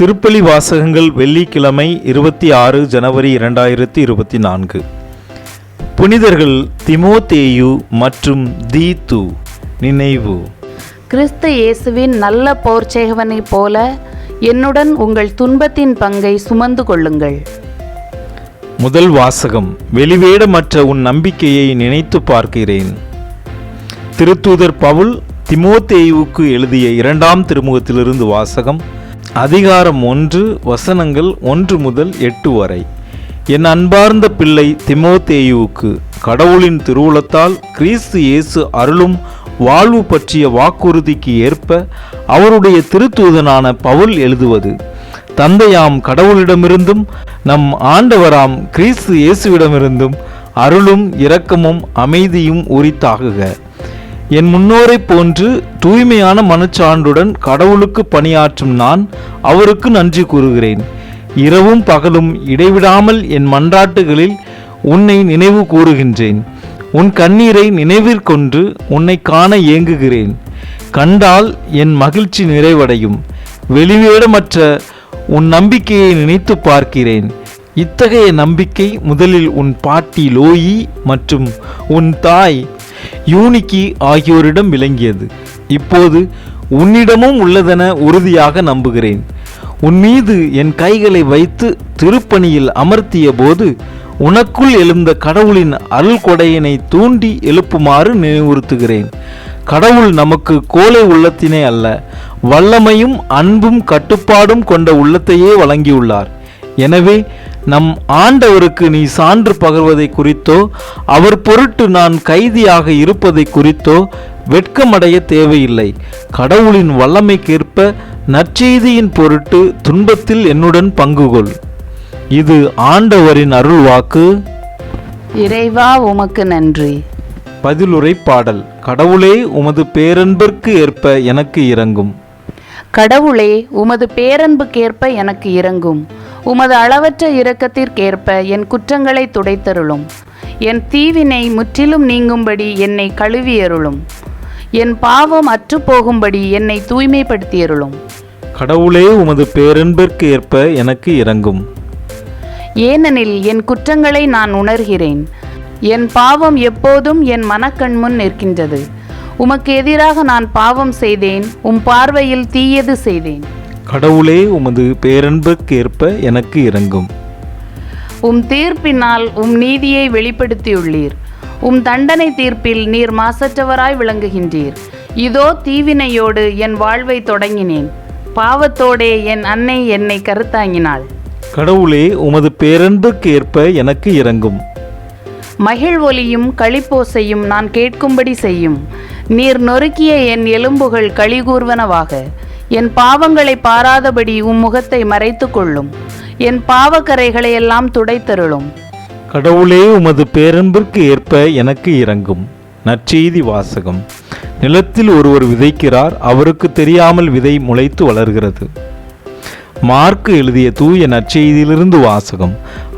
திருப்பலி வாசகங்கள் வெள்ளிக்கிழமை 26 ஜனவரி 2024. புனிதர்கள் திமோத்தேயு மற்றும் தீத்து நினைவு. கிறிஸ்து இயேசுவின் நல்ல போர்ச்சேவனைப் போல என்னுடன் உங்கள் துன்பத்தின் பங்கை சுமந்து கொள்ளுங்கள். முதல் வாசகம். வெளிவேடமற்ற உன் நம்பிக்கையை நினைத்து பார்க்கிறேன். திருத்தூதர் பவுல் திமோத்தேயுவுக்கு எழுதிய 2ஆம் திருமுகத்திலிருந்து வாசகம். அதிகாரம் 1, வசனங்கள் 1 முதல் 8 வரை. என் அன்பார்ந்த பிள்ளை திமோத்தேயுவுக்கு கடவுளின் திருவுளத்தால் கிறிஸ்து இயேசு அருளும் வாழ்வு பற்றிய வாக்குறுதிக்கு ஏற்ப அவருடைய திருத்தூதனான பவுல் எழுதுவது. தந்தையாம் கடவுளிடமிருந்தும் நம் ஆண்டவராம் கிறிஸ்து இயேசுவிடமிருந்தும் அருளும் இரக்கமும் அமைதியும் உரித்தாகுக. என் முன்னோரை போன்று தூய்மையான மனச்சான்றுடன் கடவுளுக்கு பணியாற்றும் நான் அவருக்கு நன்றி கூறுகிறேன். இரவும் பகலும் இடைவிடாமல் என் மன்றாட்டுகளில் உன்னை நினைவு கூறுகின்றேன். உன் கண்ணீரை நினைவிற்கொண்டு உன்னை காண ஏங்குகிறேன். கண்டால் என் மகிழ்ச்சி நிறைவடையும். வெளிவேடமற்ற உன் நம்பிக்கையை நினைத்து பார்க்கிறேன். இத்தகைய நம்பிக்கை முதலில் உன் பாட்டி லோயி மற்றும் உன் தாய் யூனிக்கி ஆகியோரிடம் விளங்கியது. இப்போது உன்னிடமும் உள்ளதென உறுதியாக நம்புகிறேன். உன் மீது என் கைகளை வைத்து திருப்பணியில் அமர்த்திய போது உனக்குள் எழுந்த கடவுளின் அருள் கொடையினை தூண்டி எழுப்புமாறு நினைவுறுத்துகிறேன். கடவுள் நமக்கு கோழை உள்ளத்தினே அல்ல, வல்லமையும் அன்பும் கட்டுப்பாடும் கொண்ட உள்ளத்தையே வழங்கியுள்ளார். எனவே நம் ஆண்டவருக்கு நீ சான்று பகர்வதை குறித்தோ அவர் பொருட்டு நான் கைதியாக இருப்பதை குறித்தோ வெட்கமடைய தேவையில்லை. கடவுளின் வல்லமைக்கேற்ப நற்செய்தியின் பொருட்டு துன்பத்தில் என்னுடன் பங்குகொள். இது ஆண்டவரின் அருள் வாக்கு. இறைவா உமக்கு நன்றி. பதிலுரை பாடல். கடவுளே உமது பேரன்பிற்கு ஏற்ப எனக்கு இரங்கும். கடவுளே உமது பேரன்புக்கேற்ப எனக்கு இரங்கும். உமது அளவற்ற இரக்கத்திற்கேற்ப என் குற்றங்களை துடைத்தருளும். என் தீவினை முற்றிலும் நீங்கும்படி என்னை கழுவியருளும். என் பாவம் அற்றுப்போகும்படி என்னை தூய்மைப்படுத்தியருளும். கடவுளே உமது பேரன்பிற்கு ஏற்ப எனக்கு இரங்கும். ஏனெனில் என் குற்றங்களை நான் உணர்கிறேன். என் பாவம் எப்போதும் என் மனக்கண்முன் நிற்கின்றது. உமக்கு எதிராக நான் பாவம் செய்தேன், உம் பார்வையில் தீயது செய்தேன். கடவுளே உமது பேரன்புக்கேற்ப எனக்கு இரங்கும். உம் தீர்ப்பினால் உம் நீதியை வெளிப்படுத்தியுள்ளீர். உம் தண்டனை தீர்ப்பில் நீர் மாசற்றவராய் விளங்குகின்றீர். இதோ தீவினையோடு என் வாழ்வை தொடங்கினேன். பாவத்தோடே என் அன்னை என்னை கருத்தாங்கினாள். கடவுளே உமது பேரன்புக்கேற்ப எனக்கு இரங்கும். மகிழ்வொலியும் களிப்போசையும் நான் கேட்கும்படி செய்யும். நீர் நொறுக்கிய என் எலும்புகள் களிகூர்வனவாக. என் பாவங்களை பாராதபடி உம் முகத்தை மறைத்து கொள்ளும். என் பாவக்கரைகளை எல்லாம் துடைத்தருளும். கடவுளே உமது பேரன்பிற்கு ஏற்ப எனக்கு இரங்கும். நற்செய்தி வாசகம். நிலத்தில் ஒருவர் விதைக்கிறார், அவருக்கு தெரியாமல் விதை முளைத்து வளர்கிறது. மார்க்கு எழுதிய தூய நற்செய்தியிலிருந்து வாசகம்.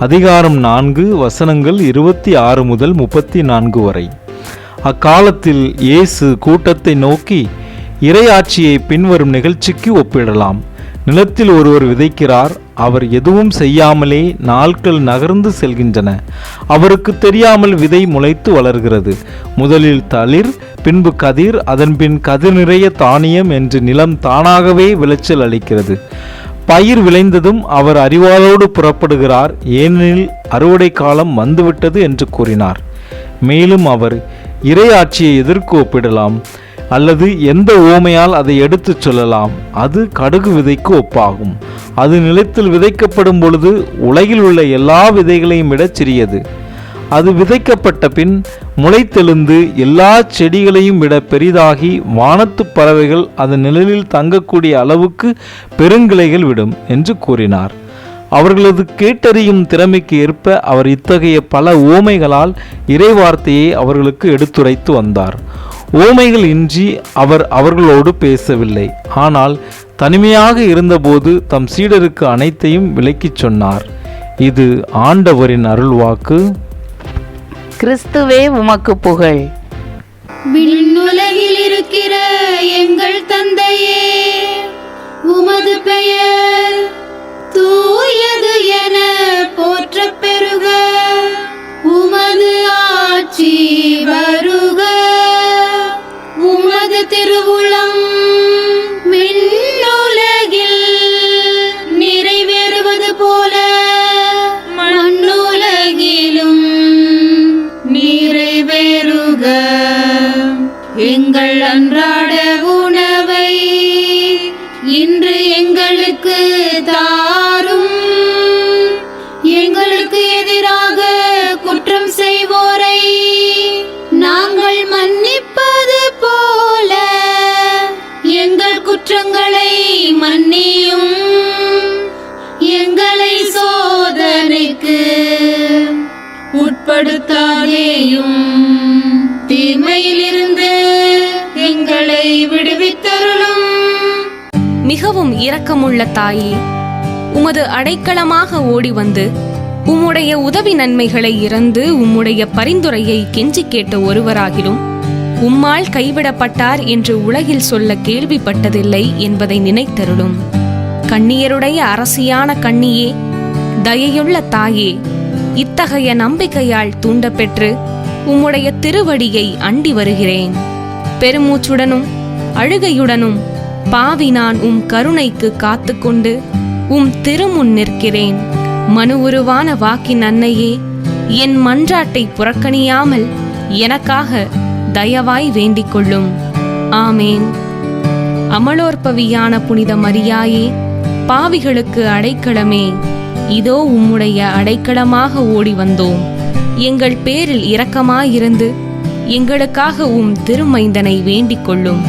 அதிகாரம் 4, வசனங்கள் 26 முதல் 34 வரை. அக்காலத்தில் இயேசு கூட்டத்தை நோக்கி, இறையாட்சியை பின்வரும் நிகழ்ச்சிக்கு ஒப்பிடலாம். நிலத்தில் ஒருவர் விதைக்கிறார். அவர் எதுவும் செய்யாமலே நாட்கள் நகர்ந்து செல்கின்றன. அவருக்கு தெரியாமல் விதை முளைத்து வளர்கிறது. முதலில் தளிர், பின்பு கதிர், அதன்பின் கதிர் நிறைய தானியம் என்று நிலம் தானாகவே விளைச்சல் அளிக்கிறது. பயிர் விளைந்ததும் அவர் அறிவாளோடு புறப்படுகிறார், ஏனெனில் அறுவடை காலம் வந்துவிட்டது என்று கூறினார். மேலும் அவர் இறையாட்சியை எதற்கு ஒப்பிடலாம் அல்லது எந்த ஓமையால் அதை எடுத்துச் சொல்லலாம்? அது கடுகு விதைக்கு ஒப்பாகும். அது நிலத்தில் விதைக்கப்படும் பொழுது உலகில் உள்ள எல்லா விதைகளையும் விட சிறியது. அது விதைக்கப்பட்ட பின் முளைத்தெழுந்து எல்லா செடிகளையும் விட பெரிதாகி வானத்து பறவைகள் அதன் நிழலில் தங்கக்கூடிய அளவுக்கு பெருங்கிளைகள் விடும் என்று கூறினார். அவர்களது கேட்டறியும் திறமைக்கு ஏற்ப அவர் இத்தகைய பல ஓமைகளால் இறைவார்த்தையை அவர்களுக்கு எடுத்துரைத்து வந்தார். ஓமைகள் இன்றி அவர் அவர்களோடு பேசவில்லை. ஆனால் தனிமையாக இருந்தபோது தம் சீடருக்கு அனைத்தையும் விளக்கிச் சொன்னார். இது ஆண்டவரின் அருள்வாக்கு. கிறிஸ்துவே உமக்கு புகழ். விண்ணுலகில் இருக்கிற எங்கள் தந்தையே, உமது பெயர் துன்பப்படுத்தாதேயும், தீமையிலிருந்து எங்களை விடுவித்தருளும். மிகவும் இரக்கமுள்ள தாயே, உமது அடைக்கலமாக ஓடி வந்து உம்முடைய உதவி நன்மைகளை இறந்து உம்முடைய பரிந்துரையை கெஞ்சி கேட்ட ஒருவராகிலும் உம்மால் கைவிடப்பட்டார் என்று உலகில் சொல்ல கேள்விப்பட்டதில்லை என்பதை நினைத்தருளும். கன்னியருடைய அரசியான கன்னியே, தயையுள்ள தாயே, இத்தகைய நம்பிக்கையால் தூண்டப்பெற்று உம்முடைய திருவடியை அண்டி வருகிறேன். பெருமூச்சுடனும் அழுகையுடனும் பாவி நான் உம் கருணைக்கு காத்துக்கொண்டு உம் திருமுன் நிற்கிறேன். மனு உருவான வாக்கின் அன்னையே, என் மன்றாட்டை புறக்கணியாமல் எனக்காக தயவாய் வேண்டிக் கொள்ளும். ஆமேன். அமலோற்பவியான புனித மரியாயே, பாவிகளுக்கு அடைக்கலமே, இதோ உம்முடைய அடைக்கலமாக ஓடி வந்தோம். எங்கள் பேரில் இரக்கமாயிருந்து எங்களுக்காக உம் திருமைந்தனை வேண்டிக் கொள்ளும்.